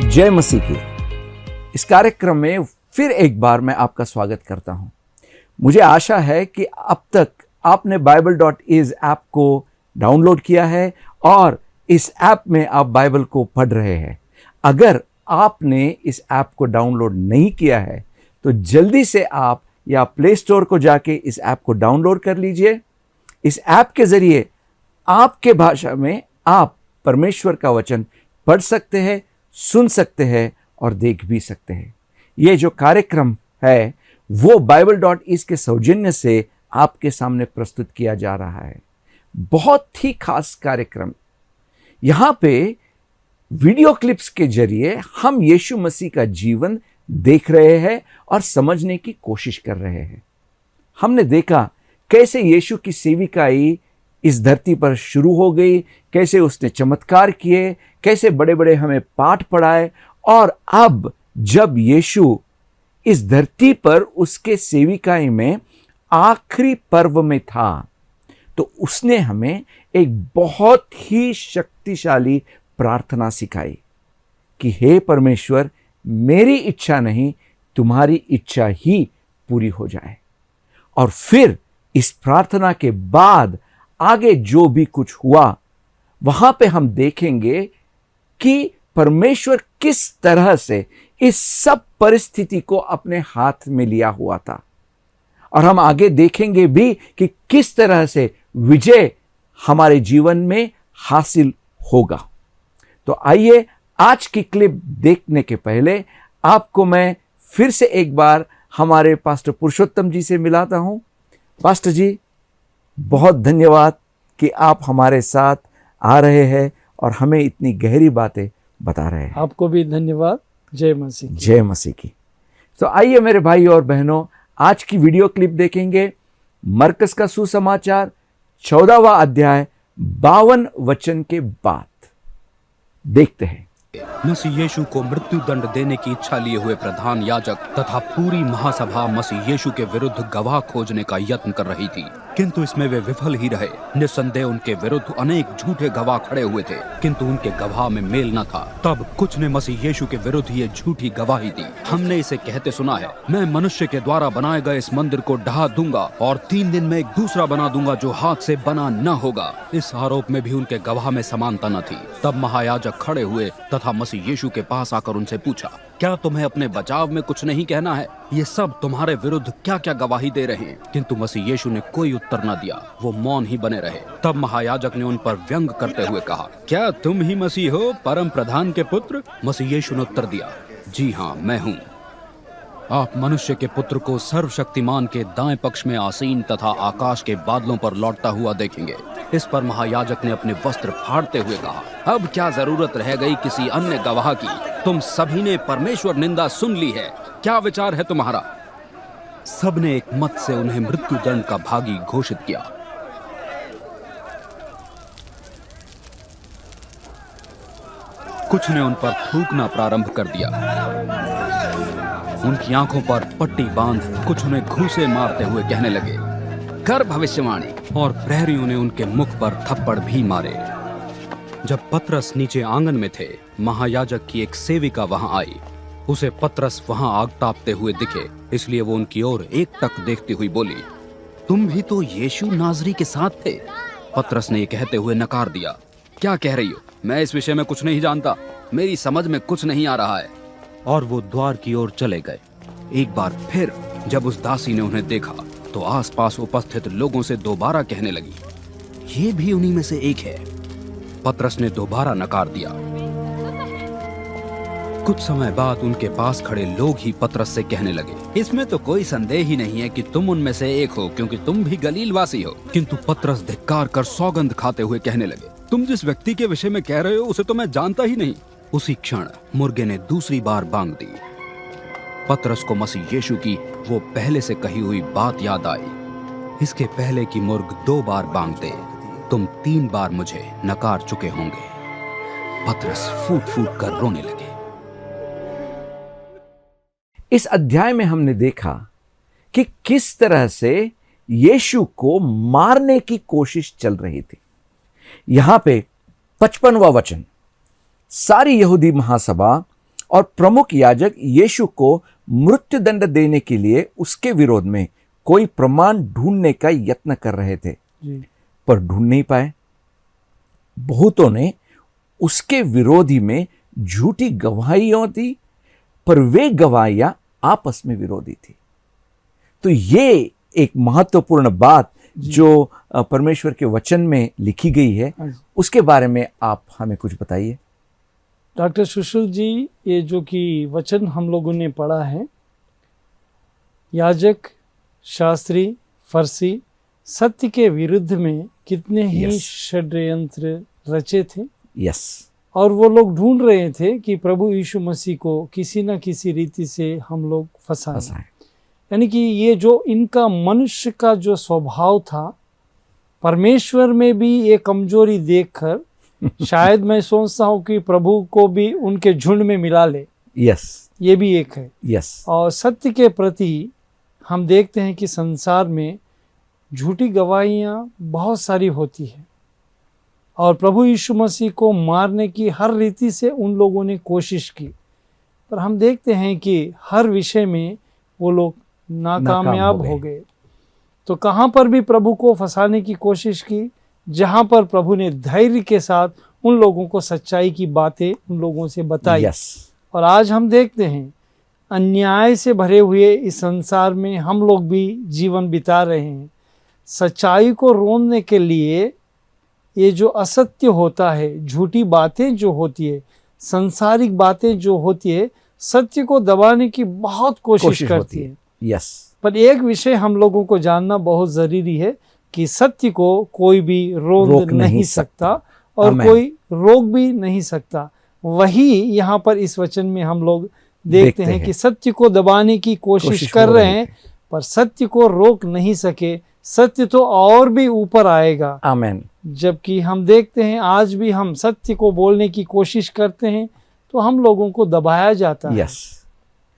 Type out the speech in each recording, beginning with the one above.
जय मसीह की इस कार्यक्रम में फिर एक बार मैं आपका स्वागत करता हूं। मुझे आशा है कि अब तक आपने bible.is ऐप को डाउनलोड किया है और इस ऐप में आप बाइबल को पढ़ रहे हैं। अगर आपने इस ऐप को डाउनलोड नहीं किया है तो जल्दी से आप या प्ले स्टोर को जाके इस ऐप को डाउनलोड कर लीजिए। इस ऐप के जरिए आपके भाषा में आप परमेश्वर का वचन पढ़ सकते हैं, सुन सकते हैं और देख भी सकते हैं। ये जो कार्यक्रम है वो bible.is के सौजन्य से आपके सामने प्रस्तुत किया जा रहा है। बहुत ही खास कार्यक्रम। यहाँ पे वीडियो क्लिप्स के जरिए हम यीशु मसीह का जीवन देख रहे हैं और समझने की कोशिश कर रहे हैं। हमने देखा कैसे यीशु की सेविकाई इस धरती पर शुरू हो गई, कैसे उसने चमत्कार किए, कैसे बड़े बड़े हमें पाठ पढ़ाए, और अब जब यीशु इस धरती पर उसके सेविकाई में आखिरी पर्व में था तो उसने हमें एक बहुत ही शक्तिशाली प्रार्थना सिखाई कि हे परमेश्वर, मेरी इच्छा नहीं तुम्हारी इच्छा ही पूरी हो जाए। और फिर इस प्रार्थना के बाद आगे जो भी कुछ हुआ वहां पे हम देखेंगे कि परमेश्वर किस तरह से इस सब परिस्थिति को अपने हाथ में लिया हुआ था, और हम आगे देखेंगे भी कि किस तरह से विजय हमारे जीवन में हासिल होगा। तो आइए आज की क्लिप देखने के पहले आपको मैं फिर से एक बार हमारे पास्टर पुरुषोत्तम जी से मिलाता हूं। पास्टर जी, बहुत धन्यवाद कि आप हमारे साथ आ रहे हैं और हमें इतनी गहरी बातें बता रहे हैं। आपको भी धन्यवाद। जय मसीह। जय मसीह की। तो आइए मेरे भाई और बहनों, आज की वीडियो क्लिप देखेंगे। मरकस का सुसमाचार 14वां अध्याय 52 वचन के बाद देखते हैं। मसीह यीशु को मृत्यु दंड देने की इच्छा लिए हुए प्रधान याजक तथा पूरी महासभा मसीह यीशु के विरुद्ध गवाह खोजने का यत्न कर रही थी, किंतु इसमें वे विफल ही रहे। निस्संदेह उनके विरुद्ध अनेक झूठे गवाह खड़े हुए थे, किंतु उनके गवाह में मेल न था। तब कुछ ने मसीह यीशु के विरुद्ध ये झूठी गवाही दी। हमने इसे कहते सुना है, मैं मनुष्य के द्वारा बनाए गए इस मंदिर को ढा दूंगा और 3 दिन में एक दूसरा बना दूंगा जो हाथ से बना न होगा। इस आरोप में भी उनके गवाह में समानता न थी। तब महायाजक खड़े हुए तथा मसीह यीशु के पास आकर उनसे पूछा, क्या तुम्हें अपने बचाव में कुछ नहीं कहना है? ये सब तुम्हारे विरुद्ध क्या क्या गवाही दे रहे हैं? किंतु मसीह यीशु ने कोई उत्तर न दिया, वो मौन ही बने रहे। तब महायाजक ने उन पर व्यंग करते हुए कहा, क्या तुम ही मसीह हो, परम प्रधान के पुत्र? मसीह यीशु ने उत्तर दिया, जी हाँ, मैं हूँ। आप मनुष्य के पुत्र को सर्वशक्तिमान के दाएं पक्ष में आसीन तथा आकाश के बादलों पर लौटता हुआ देखेंगे। इस पर महायाजक ने अपने वस्त्र फाड़ते हुए कहा, अब क्या जरूरत रह गई किसी अन्य गवाह की? तुम सभी ने परमेश्वर निंदा सुन ली है। क्या विचार है तुम्हारा? सबने एक मत से उन्हें मृत्यु दंड का भागी घोषित किया। कुछ ने उन पर थूकना प्रारंभ कर दिया। उनकी आंखों पर पट्टी बांध कुछ उन्हें घूंसे मारते हुए कहने लगे, कर भविष्यवाणी। और प्रहरियों ने उनके मुख पर थप्पड़ भी मारे। जब पतरस नीचे आंगन में थे, महायाजक की एक सेविका वहां आई। उसे पतरस वहां आग तापते हुए दिखे, इसलिए वो उनकी ओर एकटक देखती हुई बोली, तुम भी तो यीशु नाजरी के साथ थे। पतरस ने ये कहते हुए नकार दिया, क्या कह रही हो? मैं इस विषय में कुछ नहीं जानता, मेरी समझ में कुछ नहीं आ रहा है। और वो द्वार की ओर चले गए। एक बार फिर जब उस दासी ने उन्हें देखा तो आसपास उपस्थित लोगों से दोबारा कहने लगी, ये भी उन्हीं में से एक है। पतरस ने दोबारा नकार दिया। कुछ समय बाद उनके पास खड़े लोग ही पतरस से कहने लगे, इसमें तो कोई संदेह ही नहीं है कि तुम उनमें से एक हो, क्योंकि तुम भी गलील वासी हो। किंतु पतरस धिक्कार कर सौगंध खाते हुए कहने लगे, तुम जिस व्यक्ति के विषय में कह रहे हो उसे तो मैं जानता ही नहीं। उसी क्षण मुर्गे ने दूसरी बार बांग दी। पतरस को मसीह यीशु की वो पहले से कही हुई बात याद आई, इसके पहले कि मुर्ग 2 बार बांग दे, तुम 3 बार मुझे नकार चुके होंगे। पतरस फूट फूट कर रोने लगे। इस अध्याय में हमने देखा कि किस तरह से यीशु को मारने की कोशिश चल रही थी। यहां पे 55वां वचन, सारी यहूदी महासभा और प्रमुख याजक यीशु को मृत्युदंड देने के लिए उसके विरोध में कोई प्रमाण ढूंढने का यत्न कर रहे थे, जी पर ढूंढ नहीं पाए। बहुतों ने उसके विरोधी में झूठी गवाहियां दी, पर वे गवाहियां आपस में विरोधी थी। तो ये एक महत्वपूर्ण बात जो परमेश्वर के वचन में लिखी गई है, हाँ जी। उसके बारे में आप हमें कुछ बताइए। डॉक्टर सुशील जी, ये जो कि वचन हम लोगों ने पढ़ा है, याजक, शास्त्री, फरसी सत्य के विरुद्ध में कितने ही Yes. षड्यंत्र रचे थे, यस, और वो लोग ढूंढ रहे थे कि प्रभु यीशु मसीह को किसी न किसी रीति से हम लोग फंसाएं। यानी कि ये जो इनका मनुष्य का जो स्वभाव था, परमेश्वर में भी ये कमजोरी देखकर शायद मैं सोचता हूँ कि प्रभु को भी उनके झुंड में मिला ले, यस, ये भी एक है। यस, और सत्य के प्रति हम देखते हैं कि संसार में झूठी गवाहियाँ बहुत सारी होती है, और प्रभु यीशु मसीह को मारने की हर रीति से उन लोगों ने कोशिश की, पर हम देखते हैं कि हर विषय में वो लोग नाकामयाब हो गए। तो कहाँ पर भी प्रभु को फंसाने की कोशिश की, जहाँ पर प्रभु ने धैर्य के साथ उन लोगों को सच्चाई की बातें उन लोगों से बताई। यस, और आज हम देखते हैं अन्याय से भरे हुए इस संसार में हम लोग भी जीवन बिता रहे हैं। सच्चाई को रोकने के लिए ये जो असत्य होता है, झूठी बातें जो होती है, सांसारिक बातें जो होती है, सत्य को दबाने की बहुत कोशिश करती है। यस, पर एक विषय हम लोगों को जानना बहुत ज़रूरी है कि सत्य को कोई भी रोक नहीं सकता और कोई रोक भी नहीं सकता। वही यहाँ पर इस वचन में हम लोग देखते हैं कि सत्य को दबाने की कोशिश कर रहे हैं, पर सत्य को रोक नहीं सके। सत्य तो और भी ऊपर आएगा। आमेन। जबकि हम देखते हैं आज भी हम सत्य को बोलने की कोशिश करते हैं तो हम लोगों को दबाया जाता है। यस,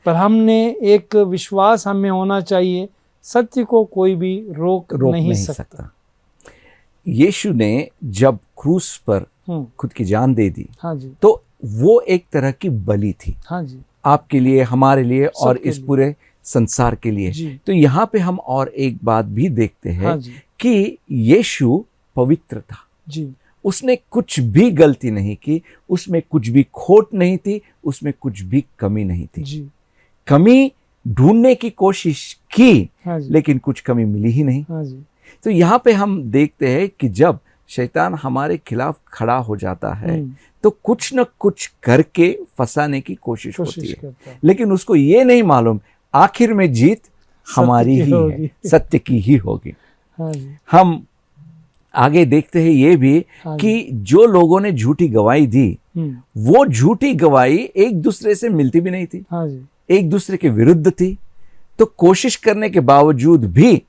पर हमने एक विश्वास हमें होना चाहिए, सत्य को कोई भी रोक नहीं सकता। यीशु ने जब क्रूस पर खुद की जान दे दी, हाँ जी, तो वो एक तरह की बलि थी, हाँ जी, आपके लिए, हमारे लिए और इस पूरे संसार के लिए। तो यहाँ पे हम और एक बात भी देखते हैं, हाँ कि यीशु पवित्र था जी, उसने कुछ भी गलती नहीं की, उसमें कुछ भी खोट नहीं थी, उसमें कुछ भी कमी नहीं थी जी, कमी ढूंढने की कोशिश की, हाँ जी, लेकिन कुछ कमी मिली ही नहीं। हाँ जी, तो यहाँ पे हम देखते हैं कि जब शैतान हमारे खिलाफ खड़ा हो जाता है तो कुछ न कुछ करके फंसाने की कोशिश होती है, लेकिन उसको ये नहीं मालूम आखिर में जीत हमारी ही है, सत्य की ही होगी। हाँ जी, हम आगे देखते हैं ये भी कि जो लोगों ने झूठी गवाही दी, वो झूठी गवाही एक दूसरे से मिलती भी नहीं थी, हाँ जी, एक दूसरे के विरुद्ध थी। तो कोशिश करने के बावजूद भी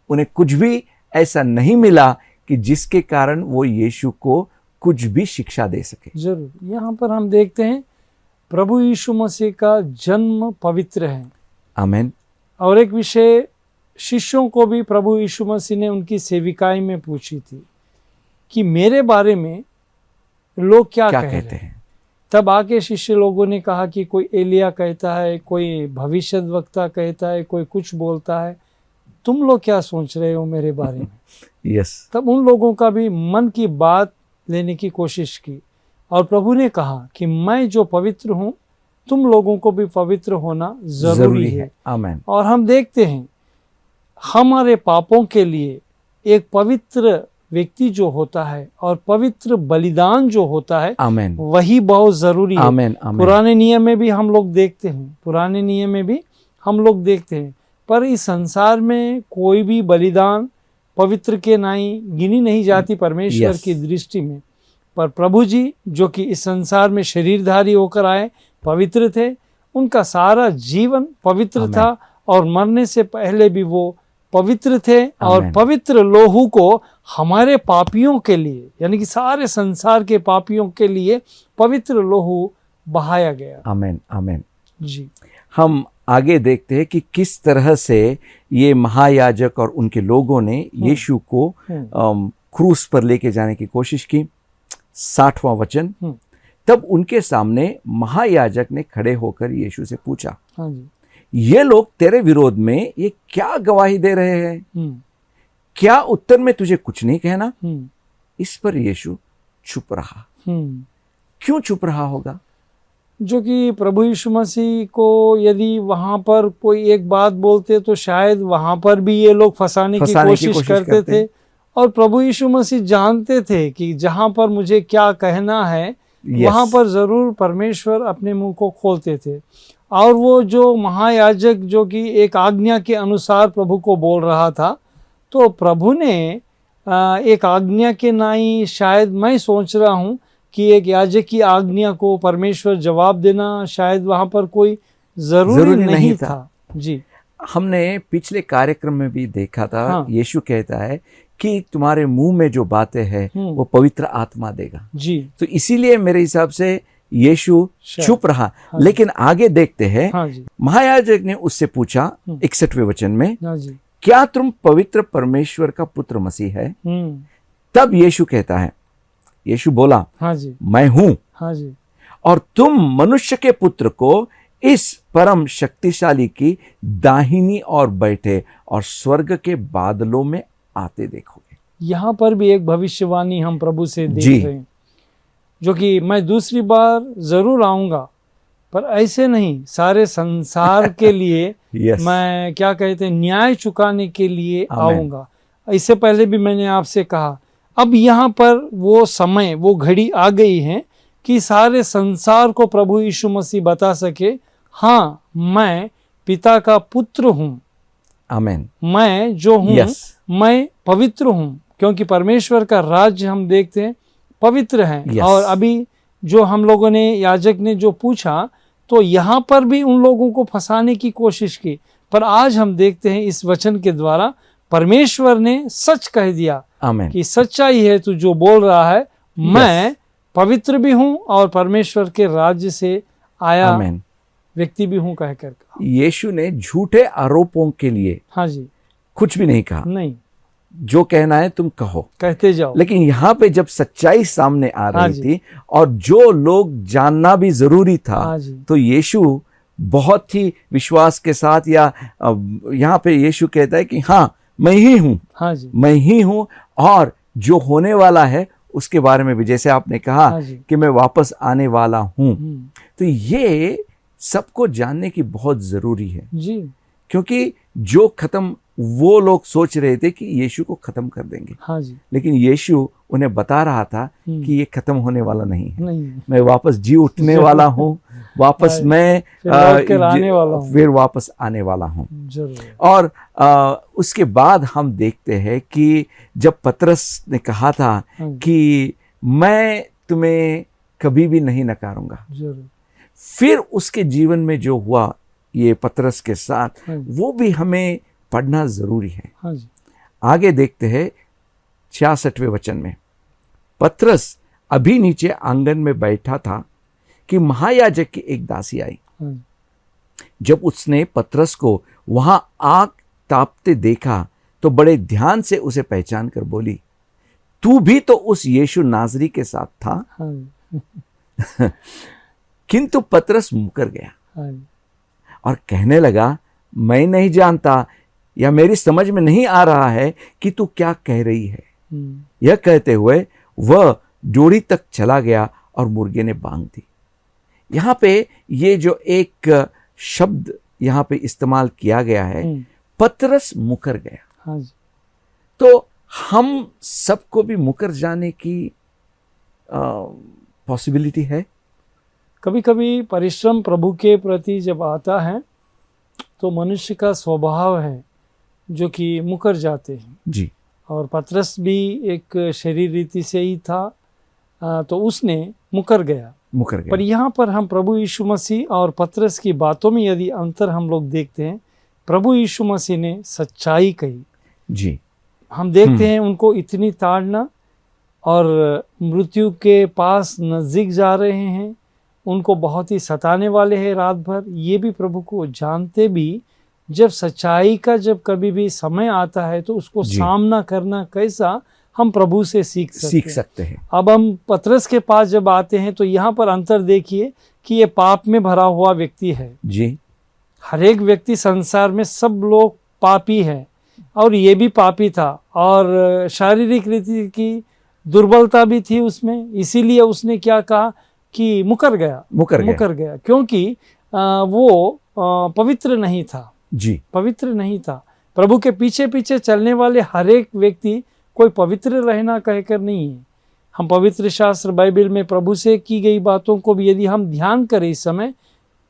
उन्हें कुछ भी ऐसा नहीं मिला कि जिसके कारण वो यीशु को कुछ भी शिक्षा दे सके। जरूर यहाँ पर हम देखते हैं प्रभु यीशु मसीह का जन्म पवित्र है। आमीन। और एक विषय शिष्यों को भी प्रभु यीशु मसीह ने उनकी सेविकाई में पूछी थी कि मेरे बारे में लोग क्या कहते हैं। तब आके शिष्य लोगों ने कहा कि कोई एलिया कहता है, कोई भविष्यद्वक्ता कहता है, कोई कुछ बोलता है, तुम लोग क्या सोच रहे हो मेरे बारे में। यस। तब उन लोगों का भी मन की बात लेने की कोशिश की और प्रभु ने कहा कि मैं जो पवित्र हूँ तुम लोगों को भी पवित्र होना जरूरी है। आमीन। और हम देखते हैं हमारे पापों के लिए एक पवित्र व्यक्ति जो होता है और पवित्र बलिदान जो होता है, आमीन, वही बहुत जरूरी है। आमीन, आमीन। पुराने नियम में भी हम लोग देखते हैं, पुराने नियम में भी हम लोग देखते हैं, पर इस संसार में कोई भी बलिदान पवित्र के नाई गिनी नहीं जाती परमेश्वर की दृष्टि में। पर प्रभु जी जो कि इस संसार में शरीरधारी होकर आए, पवित्र थे, उनका सारा जीवन पवित्र था और मरने से पहले भी वो पवित्र थे और पवित्र लोहू को हमारे पापियों के लिए, यानी कि सारे संसार के पापियों के लिए पवित्र लोहू बहाया गया। आमीन, आमीन। जी, हम आगे देखते हैं कि किस तरह से ये महायाजक और उनके लोगों ने यीशु को क्रूस पर लेके जाने की कोशिश की। 60वां वचन, तब उनके सामने महायाजक ने खड़े होकर यीशु से पूछा, हाँ जी। ये लोग तेरे विरोध में ये क्या गवाही दे रहे हैं? क्या उत्तर में तुझे कुछ नहीं कहना? इस पर यीशु चुप रहा। क्यों चुप रहा होगा? जो कि प्रभु यीशु मसीह को यदि वहां पर कोई एक बात बोलते तो शायद वहां पर भी ये लोग फंसाने की कोशिश करते थे, और प्रभु यीशु मसीह जानते थे कि जहां पर मुझे क्या कहना है वहां पर जरूर परमेश्वर अपने मुंह को खोलते थे। और वो जो महायाजक जो कि एक आज्ञा के अनुसार प्रभु को बोल रहा था, तो प्रभु ने एक आज्ञा के नाई, शायद मैं सोच रहा हूँ कि एक याजक की आज्ञा को परमेश्वर जवाब देना शायद वहां पर कोई जरूरी नहीं था। जी, हमने पिछले कार्यक्रम में भी देखा था। हाँ। यीशु कहता है कि तुम्हारे मुंह में जो बातें हैं वो पवित्र आत्मा देगा। जी, तो इसीलिए मेरे हिसाब से यीशु चुप रहा। हाँ। लेकिन आगे देखते हैं, हाँ जी, महायाजक ने उससे पूछा 61वें वचन में, हाँ जी, क्या तुम पवित्र परमेश्वर का पुत्र मसीह है? तब यीशु कहता है, यीशु बोला, हाँ जी, मैं हूं, हाँ जी, और तुम मनुष्य के पुत्र को इस परम शक्तिशाली की दाहिनी ओर बैठे और स्वर्ग के बादलों में आते देखोगे। यहाँ पर भी एक भविष्यवाणी हम प्रभु से जी। देख रहे हैं, जो कि मैं दूसरी बार जरूर आऊंगा, पर ऐसे नहीं, सारे संसार के लिए Yes. मैं क्या कहते हैं, न्याय चुकाने के लिए Amen. आऊंगा। इससे पहले भी मैंने आपसे कहा, अब यहाँ पर वो समय, वो घड़ी आ गई है कि सारे संसार को प्रभु यीशु मसीह बता सके, हाँ मैं पिता का पुत्र हूँ, आमेन। मैं जो हूँ Yes. मैं पवित्र हूँ, क्योंकि परमेश्वर का राज्य हम देखते हैं पवित्र है। Yes. और अभी जो हम लोगों ने, याजक ने जो पूछा, तो यहाँ पर भी उन लोगों को फंसाने की कोशिश की, पर आज हम देखते हैं इस वचन के द्वारा परमेश्वर ने सच कह दिया आमेन। कि सच्चाई है तू जो बोल रहा है, मैं पवित्र भी हूँ और परमेश्वर के राज्य से आया आमेन। व्यक्ति भी हूँ कहकर। यीशु ने झूठे आरोपों के लिए हाँ जी, कुछ भी नहीं कहा। नहीं, जो कहना है तुम कहो, कहते जाओ। लेकिन यहाँ पे जब सच्चाई सामने आ हाँ रही जी। थी और जो लोग जानना भी जरूरी था, हाँ जी, तो यीशु बहुत ही विश्वास के साथ, या यहाँ पे यीशु कहता है कि हाँ मैं ही हूँ, हाँ जी, मैं ही हूँ, और जो होने वाला है उसके बारे में भी, जैसे आपने कहा हाँ जी। कि मैं वापस आने वाला हूँ। हम्म, तो ये सबको जानने की बहुत जरूरी है, जी, क्योंकि जो खत्म, वो लोग सोच रहे थे कि यीशु को खत्म कर देंगे, हाँ जी, लेकिन यीशु उन्हें बता रहा था कि ये खत्म होने वाला नहीं है, नहीं, मैं वापस जी उठने वाला हूँ, वापस मैं फिर लौट कर आने वाला हूँ। फिर वापस आने वाला हूँ। जरूर। और उसके बाद हम देखते हैं कि जब पतरस ने कहा था हाँ जी, कि मैं तुम्हें कभी भी नहीं नकारूंगा, जरूर। फिर उसके जीवन में जो हुआ ये पतरस के साथ, हाँ जी, वो भी हमें पढ़ना जरूरी है। हाँ जी, आगे देखते हैं 66वें वचन में, पतरस अभी नीचे आंगन में बैठा था कि महायाजक की एक दासी आई। हाँ जी, जब उसने पतरस को वहां आग तापते देखा तो बड़े ध्यान से उसे पहचान कर बोली, तू भी तो उस यीशु नाजरी के साथ था। हाँ जी, किंतु पतरस मुकर गया हाँ जी, और कहने लगा, मैं नहीं जानता, या मेरी समझ में नहीं आ रहा है कि तू क्या कह रही है। यह कहते हुए वह डोरी तक चला गया और मुर्गे ने बांग दी। यहाँ पे ये जो एक शब्द यहाँ पे इस्तेमाल किया गया है, पतरस मुकर गया। हाँ जी, तो हम सबको भी मुकर जाने की पॉसिबिलिटी है। कभी कभी परिश्रम प्रभु के प्रति जब आता है तो मनुष्य का स्वभाव है जो कि मुकर जाते हैं। जी, और पतरस भी एक शरीर रीति से ही था, तो उसने मुकर गया। पर यहाँ पर हम प्रभु यीशु मसीह और पतरस की बातों में यदि अंतर हम लोग देखते हैं, प्रभु यीशु मसीह ने सच्चाई कही। जी, हम देखते हैं उनको इतनी ताड़ना, और मृत्यु के पास नज़दीक जा रहे हैं, उनको बहुत ही सताने वाले हैं रात भर। ये भी प्रभु को जानते भी, जब सच्चाई का जब कभी भी समय आता है तो उसको सामना करना कैसा, हम प्रभु से सीख सकते हैं। अब हम पतरस के पास जब आते हैं तो यहाँ पर अंतर देखिए कि ये पाप में भरा हुआ व्यक्ति है जी। हर एक व्यक्ति संसार में सब लोग पापी है और ये भी पापी था और शारीरिक रीति की दुर्बलता भी थी उसमें, इसीलिए उसने क्या कहा कि मुकर गया क्योंकि वो पवित्र नहीं था जी, पवित्र नहीं था। प्रभु के पीछे पीछे चलने वाले हर एक व्यक्ति कोई पवित्र रहना कहकर नहीं है। हम पवित्र शास्त्र बाइबल में प्रभु से की गई बातों को भी यदि हम ध्यान करें इस समय,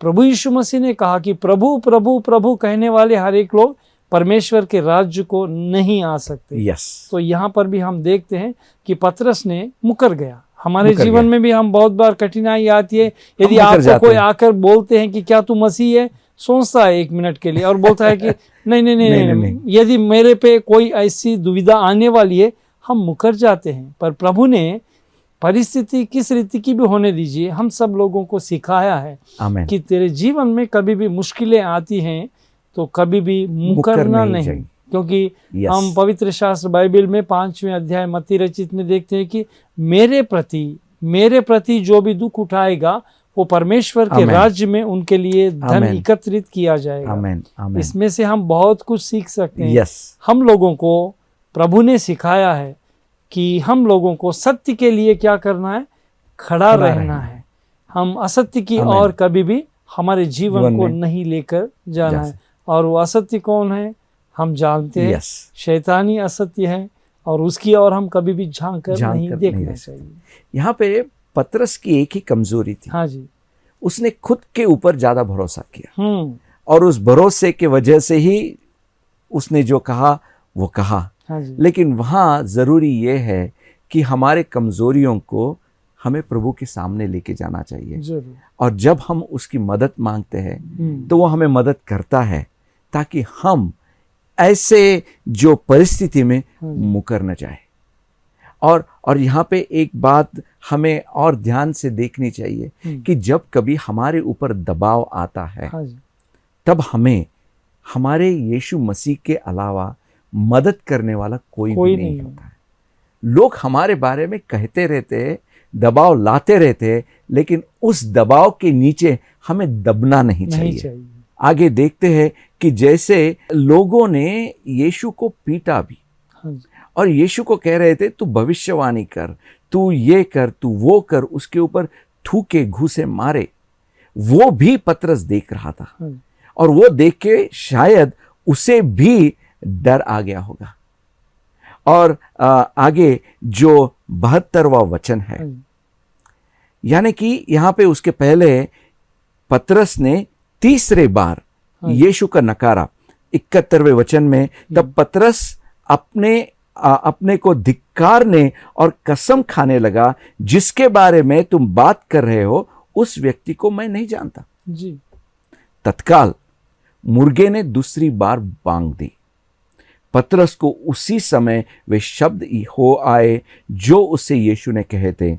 प्रभु यीशु मसीह ने कहा कि प्रभु प्रभु प्रभु कहने वाले हर एक लोग परमेश्वर के राज्य को नहीं आ सकते। यस। तो यहाँ पर भी हम देखते हैं कि पतरस ने मुकर गया। हमारे जीवन में भी हम बहुत बार कठिनाई आती है, यदि आपको कोई आकर बोलते हैं कि क्या तू मसीह है, सोचता है 1 मिनट के लिए और बोलता है कि नहीं, यदि मेरे पे कोई ऐसी दुविधा आने वाली है, हम मुकर जाते हैं। पर प्रभु ने परिस्थिति किस रीति की भी होने दीजिए, हम सब लोगों को सिखाया है कि तेरे जीवन में कभी भी मुश्किलें आती हैं तो कभी भी मुकरना नहीं, क्योंकि हम पवित्र शास्त्र बाइबल में 5वें अध्याय मत्ती रचित में देखते हैं कि मेरे प्रति जो भी दुख उठाएगा वो परमेश्वर के राज्य में उनके लिए धन एकत्रित किया जाएगा। आमेन। इसमें से हम बहुत कुछ सीख सकते हैं। हम लोगों को प्रभु ने सिखाया है कि हम लोगों को सत्य के लिए क्या करना है, खड़ा रहना है। हम असत्य की और कभी भी हमारे जीवन को नहीं लेकर जाना है। और वो असत्य कौन है हम जानते हैं, शैतानी असत्य है और उसकी और हम कभी भी झांक कर नहीं देखना चाहिए। यहाँ पे पतरस की एक ही कमजोरी थी। हाँ जी, उसने खुद के ऊपर ज्यादा भरोसा किया और उस भरोसे के वजह से ही उसने जो कहा वो कहा। हाँ जी। लेकिन वहाँ जरूरी ये है कि हमारे कमजोरियों को हमें प्रभु के सामने लेके जाना चाहिए जरूर। और जब हम उसकी मदद मांगते हैं तो वो हमें मदद करता है ताकि हम ऐसे जो परिस्थिति में मुकर न जाए। और यहाँ पे एक बात हमें और ध्यान से देखनी चाहिए कि जब कभी हमारे ऊपर दबाव आता है तब हमें हमारे यीशु मसीह के अलावा मदद करने वाला कोई भी नहीं होता है। लोग हमारे बारे में कहते रहते हैं, दबाव लाते रहते हैं, लेकिन उस दबाव के नीचे हमें दबना नहीं चाहिए। आगे देखते हैं कि जैसे लोगों ने यीशु को पीटा भी और यीशु को कह रहे थे तू भविष्यवाणी कर, तू ये कर, तू वो कर, उसके ऊपर थूके घूसे मारे, वो भी पतरस देख रहा था और वो देख के शायद उसे भी डर आ गया होगा। और आगे जो 72वां वचन है, यानी कि यहाँ पे उसके पहले पतरस ने तीसरे बार यीशु का नकारा। 71वें वचन में तब पतरस अपने को धिक्कारने और कसम खाने लगा, जिसके बारे में तुम बात कर रहे हो उस व्यक्ति को मैं नहीं जानता जी। तत्काल मुर्गे ने दूसरी बार बांग दी। पतरस को उसी समय वे शब्द हो आए जो उससे यीशु ने कहे थे,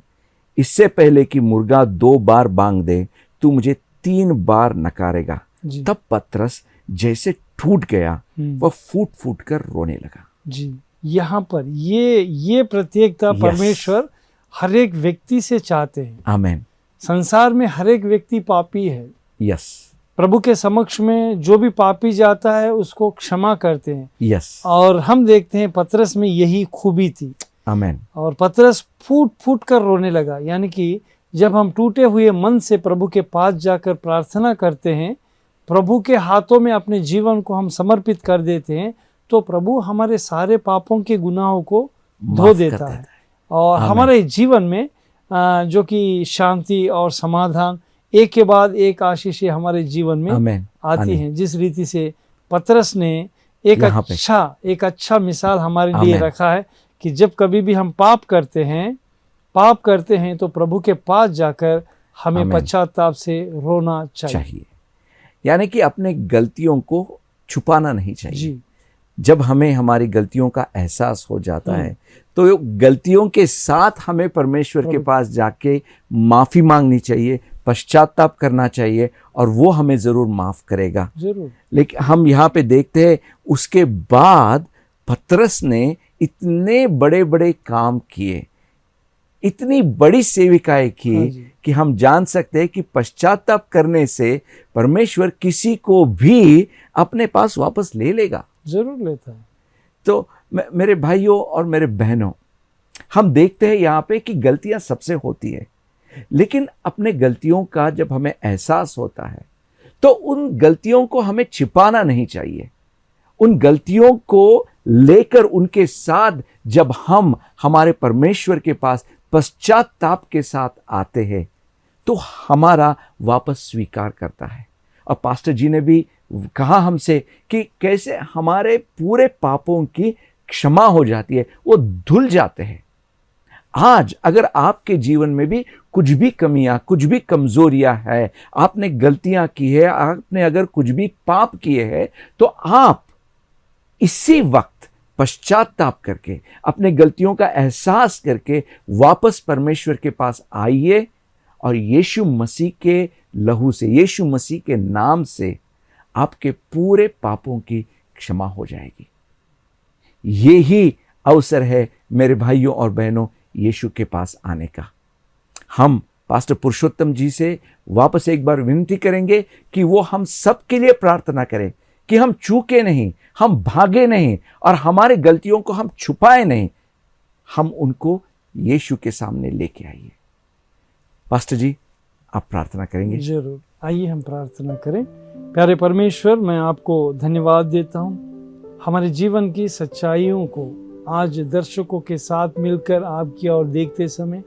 इससे पहले कि मुर्गा 2 बार बांग दे तू मुझे 3 बार नकारेगा। तब पतरस जैसे टूट गया, वह फूट फूट कर रोने लगा। जी, यहाँ पर ये प्रत्येकता परमेश्वर हर एक व्यक्ति से चाहते हैं। आमेन। संसार में हर एक व्यक्ति पापी है। यस। प्रभु के समक्ष में जो भी पापी जाता है उसको क्षमा करते हैं। यस। और हम देखते हैं पतरस में यही खूबी थी। आमेन। और पतरस फूट फूट कर रोने लगा। यानी कि जब हम टूटे हुए मन से प्रभु के पास जाकर प्रार्थना करते हैं, प्रभु के हाथों में अपने जीवन को हम समर्पित कर देते हैं, तो प्रभु हमारे सारे पापों के गुनाहों को धो देता है और हमारे जीवन में जो कि शांति और समाधान एक के बाद एक आशीषें हमारे जीवन में आती हैं। जिस रीति से पतरस ने एक अच्छा मिसाल हमारे लिए रखा है कि जब कभी भी हम पाप करते हैं तो प्रभु के पास जाकर हमें पश्चाताप से रोना चाहिए। यानी कि अपने गलतियों को छुपाना नहीं चाहिए जी। जब हमें हमारी गलतियों का एहसास हो जाता है तो गलतियों के साथ हमें परमेश्वर के पास जाके माफी मांगनी चाहिए, पश्चाताप करना चाहिए और वो हमें जरूर माफ करेगा। जरूर। लेकिन हम यहाँ पे देखते हैं उसके बाद पतरस ने इतने बड़े बड़े काम किए, इतनी बड़ी सेविकाएं की हाँ जी। कि हम जान सकते हैं कि पश्चाताप करने से परमेश्वर किसी को भी अपने पास वापस ले लेगा। जरूर लेता है। तो मेरे भाइयों और मेरे बहनों, हम देखते हैं यहाँ पे कि गलतियां सबसे होती है, लेकिन अपने गलतियों का जब हमें एहसास होता है तो उन गलतियों को हमें छिपाना नहीं चाहिए। उन गलतियों को लेकर उनके साथ जब हम हमारे परमेश्वर के पास पश्चाताप के साथ आते हैं तो हमारा वापस स्वीकार करता है। और पास्टर जी ने भी कहा हमसे कि कैसे हमारे पूरे पापों की क्षमा हो जाती है, वो धुल जाते हैं। आज अगर आपके जीवन में भी कुछ भी कमियां, कुछ भी कमजोरियां है, आपने गलतियां की है, आपने अगर कुछ भी पाप किए हैं, तो आप इसी वक्त पश्चाताप करके, अपने गलतियों का एहसास करके वापस परमेश्वर के पास आइए और यीशु मसीह के लहू से, यीशु मसीह के नाम से आपके पूरे पापों की क्षमा हो जाएगी। ये ही अवसर है मेरे भाइयों और बहनों यीशु के पास आने का। हम पास्टर पुरुषोत्तम जी से वापस एक बार विनती करेंगे कि वो हम सब के लिए प्रार्थना करें कि हम चूके नहीं, हम भागे नहीं और हमारे गलतियों को हम छुपाए नहीं, हम उनको यीशु के सामने लेके आइए। पास्टर जी, आप प्रार्थना करेंगे? जरूर, आइए हम प्रार्थना करें। प्यारे परमेश्वर, मैं आपको धन्यवाद देता हूँ हमारे जीवन की सच्चाइयों को आज दर्शकों के साथ मिलकर आपकी ओर देखते समय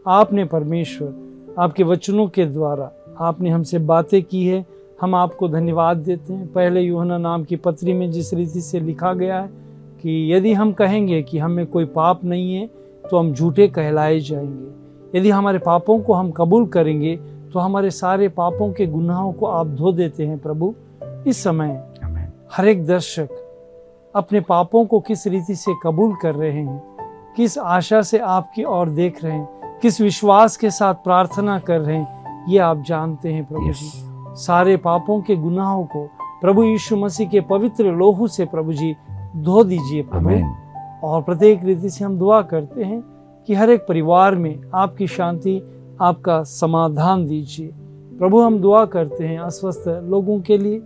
आपने परमेश्वर आपके वचनों के द्वारा आपने हमसे बातें की है। हम आपको धन्यवाद देते हैं। पहले यूहन्ना नाम की पत्री में जिस रीति से लिखा गया है कि यदि हम कहेंगे कि हमें कोई पाप नहीं है तो हम झूठे कहलाए जाएंगे। यदि हमारे पापों को हम कबूल करेंगे तो हमारे सारे पापों के गुनाहों को आप धो देते हैं। प्रभु, इस समय हर एक दर्शक अपने पापों को किस रीति से कबूल कर रहे हैं, किस आशा से आपकी ओर देख रहे हैं, किस विश्वास के साथ प्रार्थना कर रहे हैं, ये आप जानते हैं प्रभु जी। सारे पापों के गुनाहों को प्रभु यीशु मसीह के पवित्र लोहू से प्रभु जी धो दीजिए प्रभु। और प्रत्येक रीति से हम दुआ करते हैं कि हर एक परिवार में आपकी शांति, आपका समाधान दीजिए प्रभु। हम दुआ करते हैं अस्वस्थ लोगों के लिए।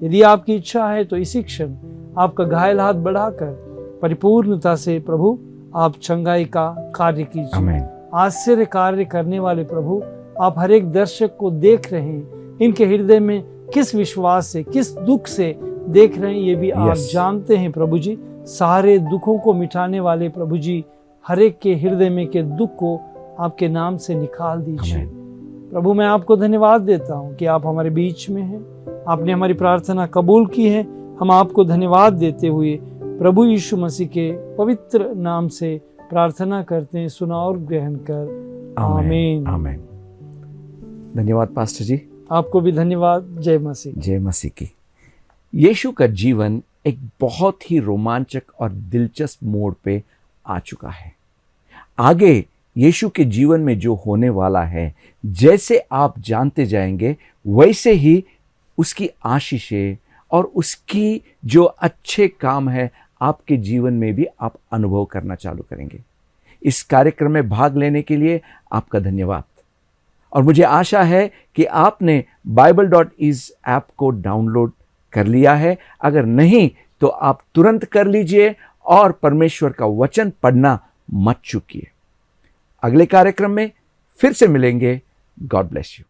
यदि आपकी इच्छा है तो इसी क्षण आपका घायल हाथ बढ़ाकर परिपूर्णता से प्रभु आप चंगाई का कार्य कीजिए। आश्चर्य कार्य करने वाले प्रभु, आप हर एक दर्शक को देख रहे हैं, इनके हृदय में किस विश्वास से, किस दुख से देख रहे हैं, ये भी आप जानते हैं प्रभु जी। सारे दुखों को मिटाने वाले प्रभु जी, हर एक के हृदय में के दुख को आपके नाम से निकाल दीजिए प्रभु। मैं आपको धन्यवाद देता हूँ कि आप हमारे बीच में हैं, आपने हमारी प्रार्थना कबूल की है। हम आपको धन्यवाद देते हुए प्रभु यीशु मसीह के पवित्र नाम से प्रार्थना करते हैं, सुना और ग्रहण कर, आमीन। आमीन। धन्यवाद पास्टर जी। आपको भी धन्यवाद। जय मसीह। जय मसीह की। यीशु का जीवन एक बहुत ही रोमांचक और दिलचस्प मोड़ पे आ चुका है। आगे यीशु के जीवन में जो होने वाला है, जैसे आप जानते जाएंगे वैसे ही उसकी आशीषें और उसकी जो अच्छे काम है आपके जीवन में भी आप अनुभव करना चालू करेंगे। इस कार्यक्रम में भाग लेने के लिए आपका धन्यवाद। और मुझे आशा है कि आपने Bible.is ऐप को डाउनलोड कर लिया है। अगर नहीं तो आप तुरंत कर लीजिए और परमेश्वर का वचन पढ़ना मत चूकिए। अगले कार्यक्रम में फिर से मिलेंगे। God bless you.